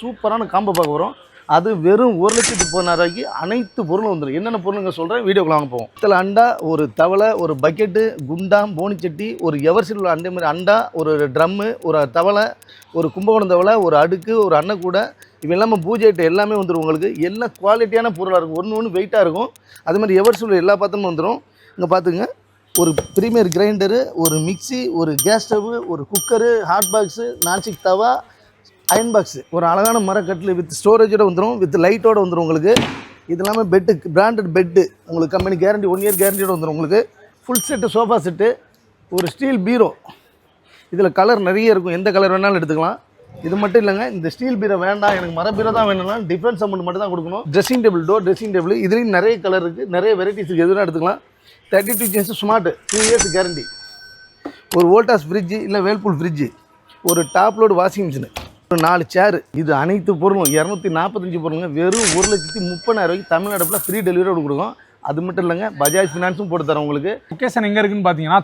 சூப்பரான காம்போ பார்க்க வரும். அது வெறும் 1,14,000 அனைத்து பொருளும் வந்துடும். என்னென்ன பொருளுங்க சொல்கிறேன், வீடியோக்குள்ள வாங்க போவோம். இதில் அண்டா, ஒரு தவளை, ஒரு பக்கெட்டு, குண்டாம், போனிச்சட்டி, ஒரு எவர்சில் அண்டை மாதிரி அண்டா, ஒரு ட்ரம்மு, ஒரு தவளை, ஒரு கும்பகோணம் தவளை, ஒரு அடுக்கு, ஒரு அன்னக்கூடை, இவன் எல்லாமே பூஜை ஐட்டம் எல்லாமே வந்துடும் உங்களுக்கு. எல்லாம் குவாலிட்டியான பொருளாக இருக்கும், ஒன்று வெயிட்டாக இருக்கும். அது மாதிரி எவர்சில் எல்லா பாத்திரமும் வந்துடும். இங்கே பார்த்துங்க, ஒரு ப்ரீமியர் கிரைண்டரு, ஒரு மிக்சி, ஒரு கேஸ் ஸ்டவ்வு, ஒரு குக்கரு, ஹாட் பாக்ஸு, நான்ஸ்டிக் தவா, அயன் பாக்ஸு, ஒரு அழகான மரக்கட்டில் வித் ஸ்டோரேஜோடு வந்துடும், வித் லைட்டோடு வந்துடும் உங்களுக்கு. இது இல்லாமல் பெட்டு, பிராண்டட் பெட்டு உங்களுக்கு கம்பெனி கேரண்டி 1 இயர் கேரண்டியோடு வந்துடும் உங்களுக்கு. ஃபுல் செட்டு சோஃபா செட்டு, ஒரு ஸ்டீல் பீரோ. இதில் கலர் நிறைய இருக்கும், எந்த கலர் வேணாலும் எடுத்துக்கலாம். இது மட்டும் இல்லைங்க, இந்த ஸ்டீல் பீரோ வேண்டாம், எனக்கு மர பீரோ தான் வேணும்னா டிஃபரன்ஸ் அமௌண்ட் மட்டும் தான் கொடுக்கணும். Dressing table, door dressing table, இதுலேயும் நிறைய கலர் இருக்குது, நிறைய வெரைட்டிஸ் இருக்குது, எதுனா எடுத்துக்கலாம். 32 இன்ச்சஸ் ஸ்மார்ட், 2 இயர்ஸ் கேரண்டி. ஒரு வோல்டாஸ் ஃப்ரிட்ஜு இல்லை வேல்பூல் ஃப்ரிட்ஜு, ஒரு டாப் லோடு வாஷிங் மிஷினு, ஒரு 4 சேரு. இது அனைத்து பொருளும் 245 பொருளுங்க. வெறும் 1,30,000 தமிழ்நாடு ஃப்ரீ டெலிவரியோடு கொடுக்கும். அது மட்டும் இல்லைங்க, பஜாஜ் ஃபினான்ஸும் போட்டு தரோம் உங்களுக்கு. லொக்கேஷன் எங்கே இருக்குன்னு பார்த்தீங்கன்னா